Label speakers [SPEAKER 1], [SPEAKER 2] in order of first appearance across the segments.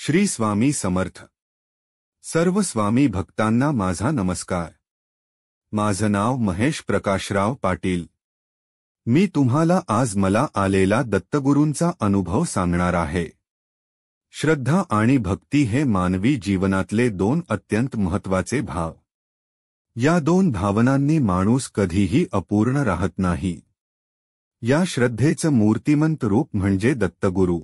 [SPEAKER 1] श्री स्वामी समर्थ। सर्व स्वामी भक्तांना माझा नमस्कार। माझं नाव महेश प्रकाशराव पाटील। मी तुम्हाला आज मला आलेला दत्तगुरूंचा अनुभव सांगणार आहे। श्रद्धा आणि भक्ती हे मानवी जीवनातले दोन अत्यंत महत्त्वाचे भाव। या दोन भावनांनी माणूस कधीही अपूर्ण राहत नाही। या श्रद्धेचं मूर्तिमंत रूप म्हणजे दत्तगुरू।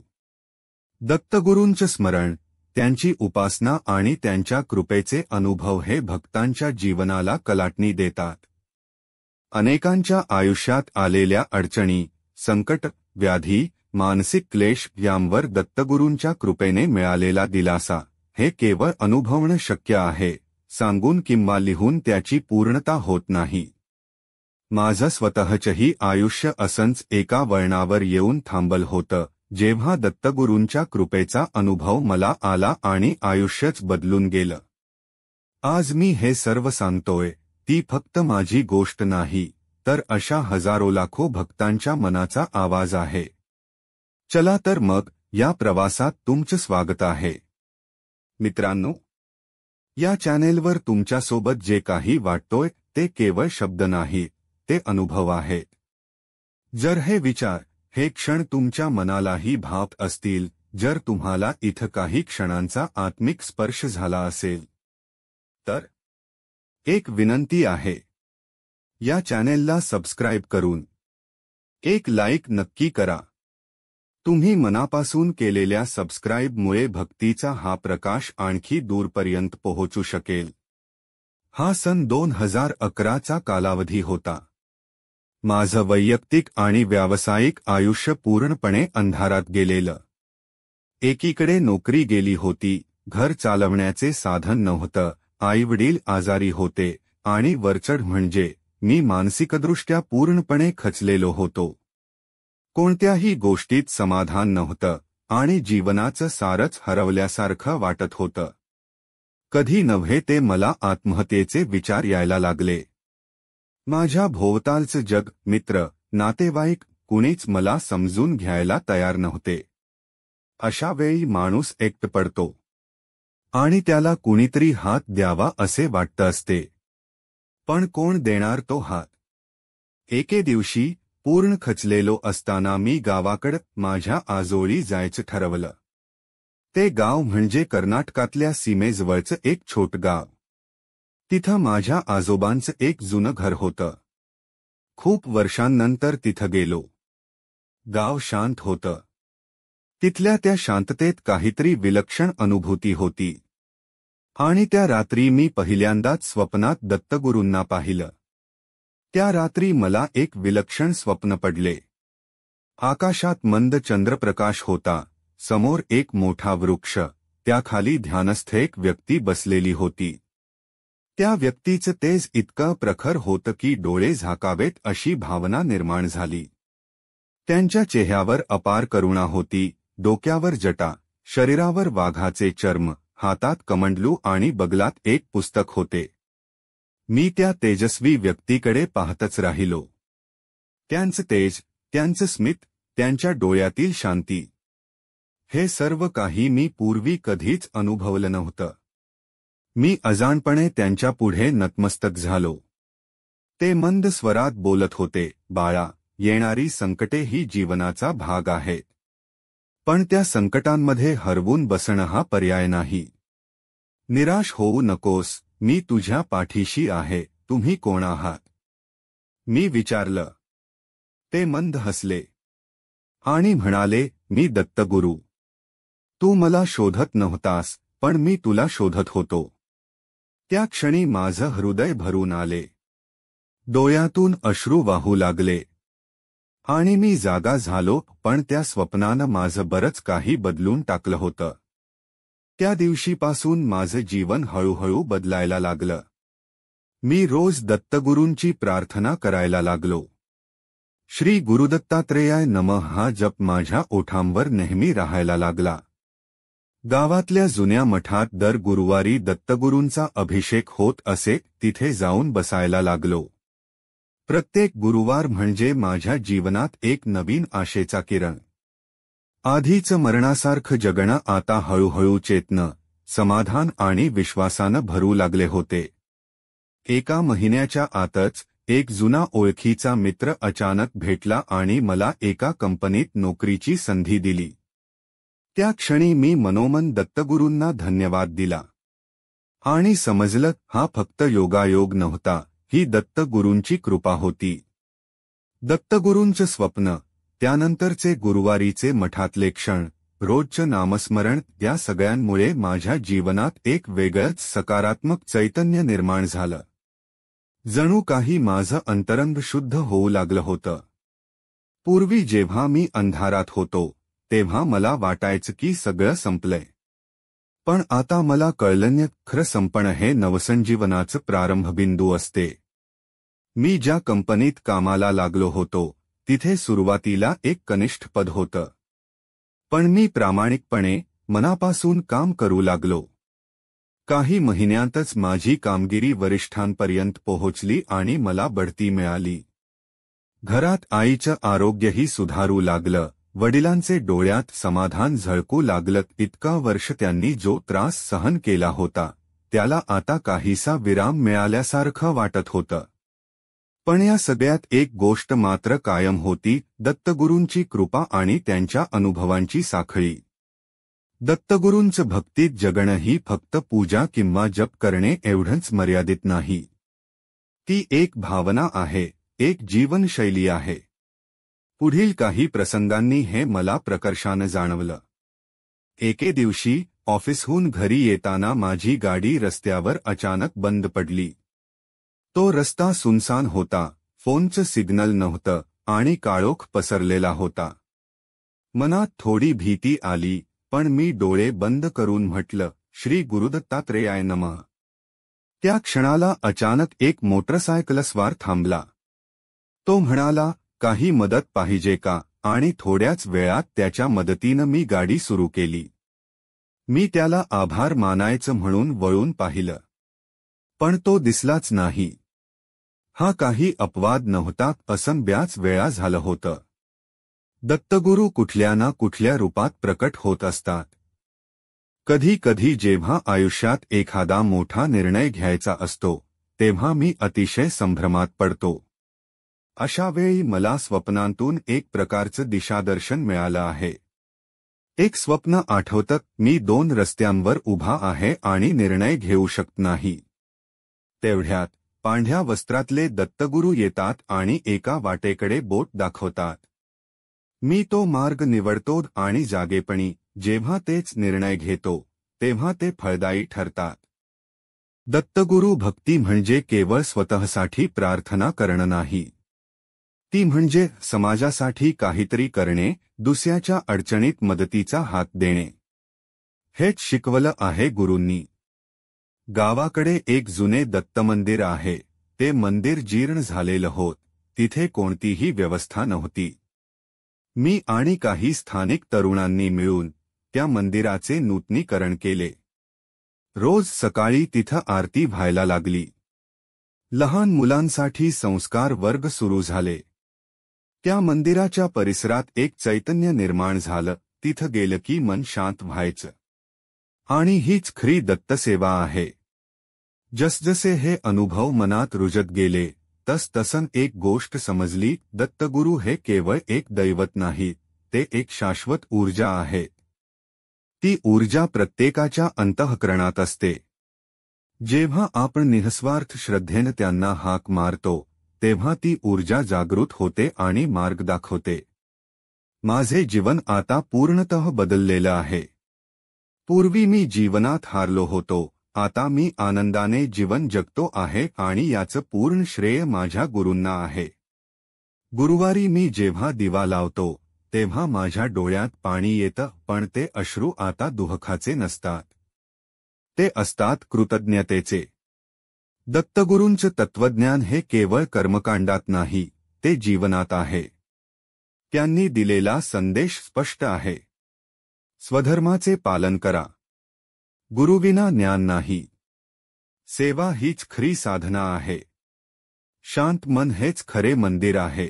[SPEAKER 1] दत्तगुरूंचं स्मरण, त्यांची उपासना आणि त्यांच्या कृपेचे अनुभव हे भक्तांच्या जीवनाला कलाटणी देतात। अनेकांच्या आयुष्यात आलेल्या अडचणी, संकट, व्याधी, मानसिक क्लेश यांवर दत्तगुरूंच्या कृपेने मिळालेला दिलासा हे केवळ अनुभवणं शक्य आहे, सांगून किंवा लिहून त्याची पूर्णता होत नाही। माझं स्वतःचंही आयुष्य असंच एका वळणावर येऊन थांबलं होतं, जेव्हा दत्तगुरूंच्या कृपेचा अनुभव मला आला आणि आयुष्यच बदलून गेलं। आज मी हे सर्व सांगतोय, ती फक्त माझी गोष्ट नाही, तर अशा हजारो लाखो भक्तांच्या मनाचा आवाज आहे। चला तर मग या प्रवासात तुमचं स्वागत आहे। मित्रांनो, या चॅनेलवर तुमच्यासोबत जे काही वाटतोय ते केवळ शब्द नाही, ते अनुभव आहेत। जर हे विचार, हे क्षण तुमच्या मनालाही भावत असतील, जर तुम्हाला इथं काही क्षणांचा आत्मिक स्पर्श झाला असेल, तर एक विनंती आहे, या चॅनेलला सबस्क्राईब करून एक लाईक नक्की करा। तुम्ही मनापासून केलेल्या सबस्क्राईबमुळे भक्तीचा हा प्रकाश आणखी दूरपर्यंत पोहोचू शकेल। हा सन 2011चा कालावधी होता। माझं वैयक्तिक आणि व्यावसायिक आयुष्य पूर्णपणे अंधारात गेलेलं। एकीकडे नोकरी गेली होती, घर चालवण्याचे साधन नव्हतं, आईवडील आजारी होते आणि वरचढ म्हणजे मी मानसिकदृष्ट्या पूर्णपणे खचलेलो होतो। कोणत्याही गोष्टीत समाधान नव्हतं आणि जीवनाचं सारच हरवल्यासारखं वाटत होतं। कधी नव्हे ते मला आत्महत्येचे विचार यायला लागले। माझ्या भोवतालचं जग, मित्र, नातेवाईक कुणीच मला समजून घ्यायला तयार नव्हते। अशा वेळी माणूस एकटं पडतो आणि त्याला कुणीतरी हात द्यावा असे वाटतं असते, पण कोण देणार तो हात? एके दिवशी पूर्ण खचलेलो असताना मी गावाकडं माझ्या आजोळी जायचं ठरवलं। ते गाव म्हणजे कर्नाटकातल्या सीमेजवळचं एक छोटं गाव। तिथं माझ्या आजोबांचं एक जुनं घर होतं। खूप वर्षांनंतर तिथं गेलो। गाव शांत होतं। तिथल्या त्या शांततेत काहीतरी विलक्षण अनुभूती होती। आणि त्या रात्री मी पहिल्यांदाच स्वप्नात दत्तगुरूंना पाहिलं। त्या रात्री मला एक विलक्षण स्वप्न पडले। आकाशात मंद चंद्रप्रकाश होता, समोर एक मोठा वृक्ष, त्याखाली ध्यानस्थ एक व्यक्ती बसलेली होती। त्या व्यक्तीचं तेज इतकं प्रखर होतं की डोळे झाकावेत अशी भावना निर्माण झाली। त्यांच्या चेहऱ्यावर अपार करुणा होती, डोक्यावर जटा, शरीरावर वाघाचे चर्म, हातात कमंडलू आणि बगलात एक पुस्तक होते। मी त्या तेजस्वी व्यक्तीकडे पाहतच राहिलो। त्यांचं तेज, त्यांचं स्मित, त्यांच्या डोळ्यातील शांती, हे सर्व काही मी पूर्वी कधीच अनुभवलं नव्हतं। मी अजाणपणे त्यांच्या पुढे नतमस्तक झालो। ते मंद स्वरात बोलत होते, बाळा, येणारी संकटे ही जीवनाचा भाग आहेत, पण त्या संकटांमध्ये हरवून बसणं हा पर्याय नाही। निराश होऊ नकोस, मी तुझ्या पाठीशी आहे। तुम्ही कोण आहात? मी विचारलं। ते मंद हसले आणि म्हणाले, मी दत्तगुरू। तू मला शोधत नव्हतास, पण मी तुला शोधत होतो। त्या क्षणी माझं हृदय भरून आले। डोळ्यातून अश्रू वाहू लागले आणि मी जागा झालो, पण त्या स्वप्नानं माझं बरंच काही बदलून टाकलं होतं। त्या दिवशीपासून माझं जीवन हळूहळू बदलायला लागलं। मी रोज दत्तगुरूंची प्रार्थना करायला लागलो। श्री गुरुदत्तात्रेयाय नमः हा जप माझ्या ओठांवर नेहमी राहायला लागला। गावातल्या जुन्या मठात दर गुरुवारी दत्तगुरूंचा अभिषेक होत असे, तिथे जाऊन बसायला लागलो। प्रत्येक गुरुवार म्हणजे माझ्या जीवनात एक नवीन आशेचा किरण। आधीचं मरणासारखं जगणं आता हळूहळू चेतन, समाधान आणि विश्वासानं भरू लागले होते. एका महिन्याच्या आतच एक जुना ओळखीचा मित्र अचानक भेटला आणि मला एका कंपनीत नोकरीची संधी दिली. त्या क्षणी मी मनोमन दत्तगुरूंना धन्यवाद दिला आणि समजलं हा फक्त योगायोग नव्हता, ही दत्तगुरूंची कृपा होती. दत्तगुरूंचं स्वप्न, त्यानंतरचे गुरुवारीचे मठातले क्षण, रोजचं नामस्मरण, या सगळ्यांमुळे माझ्या जीवनात एक वेगळंच सकारात्मक चैतन्य निर्माण झालं. जणू काही माझं अंतरंग शुद्ध होऊ लागलं होतं. पूर्वी जेव्हा मी अंधारात होतो तेव्हा मला वाटायचं की सगळं संपलंय. पण आता मला कळलं खरं संपणं हे नवसंजीवनाचं प्रारंभबिंदू असते. मी ज्या कंपनीत कामाला लागलो होतो तिथे सुरुवातीला एक कनिष्ठ पद होतं. पण मी प्रामाणिकपणे मनापासून काम करू लागलो. काही महिन्यांतच माझी कामगिरी वरिष्ठांपर्यंत पोहोचली आणि मला बढती मिळाली. घरात आईचं आरोग्यही सुधारू लागलं, वडिलांचे डोळ्यात समाधान झळकू लागलं. इतका वर्ष त्यांनी जो त्रास सहन केला होता त्याला आता काहीसा विराम मिळाल्यासारखं वाटत होतं. पण या सगळ्यात एक गोष्ट मात्र कायम होती, दत्तगुरूंची कृपा आणि त्यांच्या अनुभवांची साखळी. दत्तगुरूंचं भक्तीत जगणं ही फक्त पूजा किंवा जप करणे एवढंच मर्यादित नाही. ती एक भावना आहे, एक जीवनशैली आहे. पुढील काही प्रसंगांनी हे मला प्रकर्षानं जाणवलं. एके दिवशी ऑफिसहून घरी येताना माझी गाडी रस्त्यावर अचानक बंद पडली. तो रस्ता सुनसान होता, फोनचं सिग्नल नव्हतं आणि काळोख पसरलेला होता. मनात थोडी भीती आली, पण मी डोळे बंद करून म्हटलं, श्री गुरुदत्तात्रेयाय नमः. त्या क्षणाला अचानक एक मोटरसायकलस्वार थांबला. तो म्हणाला, काही मदत पाहिजे का, आणि थोड्याच वेळात त्याच्या मदतीनं मी गाडी सुरू केली. मी त्याला आभार मानायचं म्हणून वळून पाहिलं, पण तो दिसलाच नाही. हा काही अपवाद नव्हता, असं बऱ्याच वेळा झालं होतं. दत्तगुरू कुठल्या ना कुठल्या रूपात प्रकट होत असतात. कधी कधी जेव्हा आयुष्यात एखादा मोठा निर्णय घ्यायचा असतो तेव्हा मी अतिशय संभ्रमात पडतो. अशा वेळी मला स्वप्नांतून एक प्रकारचं दिशादर्शन मिळालं आहे. एक स्वप्न आठवतं, मी 2 रस्त्यांवर उभा आहे आणि निर्णय घेऊ शकत नाही. तेवढ्यात पांढऱ्या वस्त्रातले दत्तगुरू येतात आणि एका वाटेकडे बोट दाखवतात. मी तो मार्ग निवडतो आणि जागेपणी जेव्हा तेच निर्णय घेतो तेव्हा ते फळदायी ठरतात. दत्तगुरू भक्ती म्हणजे केवळ स्वतःसाठी प्रार्थना करणं नाही. ती म्हणजे समाजासाठी काहीतरी करणे, दुसऱ्याच्या अडचणीत मदतीचा हात देणे. हेच शिकवलं आहे गुरूंनी. गावाकडे एक जुने दत्तमंदिर आहे. ते मंदिर जीर्ण झालेलं होत, तिथे कोणतीही व्यवस्था नव्हती. मी आणि काही स्थानिक तरुणांनी मिळून त्या मंदिराचे नूतनीकरण केले. रोज सकाळी तिथं आरती व्हायला लागली. लहान मुलांसाठी संस्कार वर्ग सुरू झाले. त्या मंदिराच्या परिसरात एक चैतन्य निर्माण झालं. तिथं गेलं की मन शांत व्हायचं. आणि हीच खरी दत्तसेवा आहे. जसजसे हे अनुभव मनात रुजत गेले तसतसं एक गोष्ट समजली, दत्तगुरू हे केवळ एक दैवत नाहीत, ते एक शाश्वत ऊर्जा आहे. ती ऊर्जा प्रत्येकाच्या अंतःकरणात असते. जेव्हा आपण निःस्वार्थ श्रद्धेनं त्यांना हाक मारतो तेव्हा ती ऊर्जा जागृत होते आणि मार्ग दाखवते. माझे जीवन आता पूर्णतः बदललेलं आहे. पूर्वी मी जीवनात हारलो होतो, आता मी आनंदाने जीवन जगतो आहे आणि याचं पूर्ण श्रेय माझ्या गुरूंना आहे. गुरुवारी मी जेव्हा दिवा लावतो तेव्हा माझ्या डोळ्यात पाणी येतं, पण ते अश्रू आता दुःखाचे नसतात. ते असतात कृतज्ञतेचे. दत्तगुरूंचं तत्वज्ञान हे केवळ कर्मकांडात नाही, ते जीवनात आहे. त्यांनी दिलेला संदेश स्पष्ट आहे. स्वधर्माचे पालन करा. गुरुविना ज्ञान नाही. सेवा हीच खरी साधना आहे. शांत मन हेच खरे मंदिर आहे.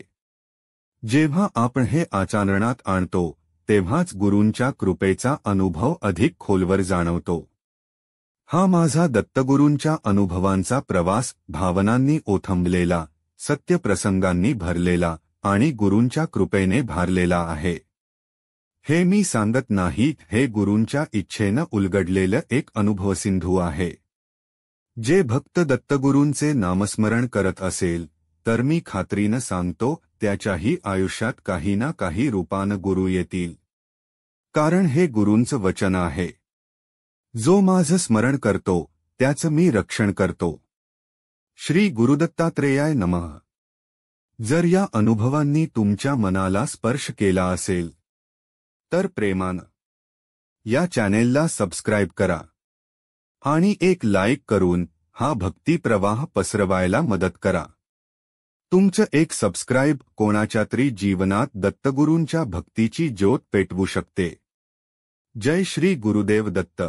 [SPEAKER 1] जेव्हा आपण हे आचरणात आणतो तेव्हाच गुरूंच्या कृपेचा अनुभव अधिक खोलवर जाणवतो. हा माझा दत्तगुरूंच्या अनुभवांचा प्रवास भावनांनी ओथंबलेला, सत्यप्रसंगांनी भरलेला आणि गुरूंच्या कृपेने भारलेला आहे. हे मी सांगत नाही, हे गुरूंच्या इच्छेनं उलगडलेलं एक अनुभवसिंधू आहे. जे भक्त दत्तगुरूंचे नामस्मरण करत असेल तर मी खात्रीनं सांगतो त्याच्याही आयुष्यात काही ना काही रूपानं गुरु येतील. कारण हे गुरूंचं वचन आहे. जो माझं स्मरण करतो त्याचं मी रक्षण करतो. श्री गुरुदत्तात्रेयाय नमः. जर या अनुभवांनी तुमच्या मनाला स्पर्श केला असेल तर प्रेमानं या चॅनेलला सबस्क्राईब करा आणि एक लाईक करून हा भक्ती प्रवाह पसरवायला मदत करा. तुमचं एक सबस्क्राईब कोणाच्या तरी जीवनात दत्तगुरूंच्या भक्तीची ज्योत पेटवू शकते. जय श्री गुरुदेव दत्त.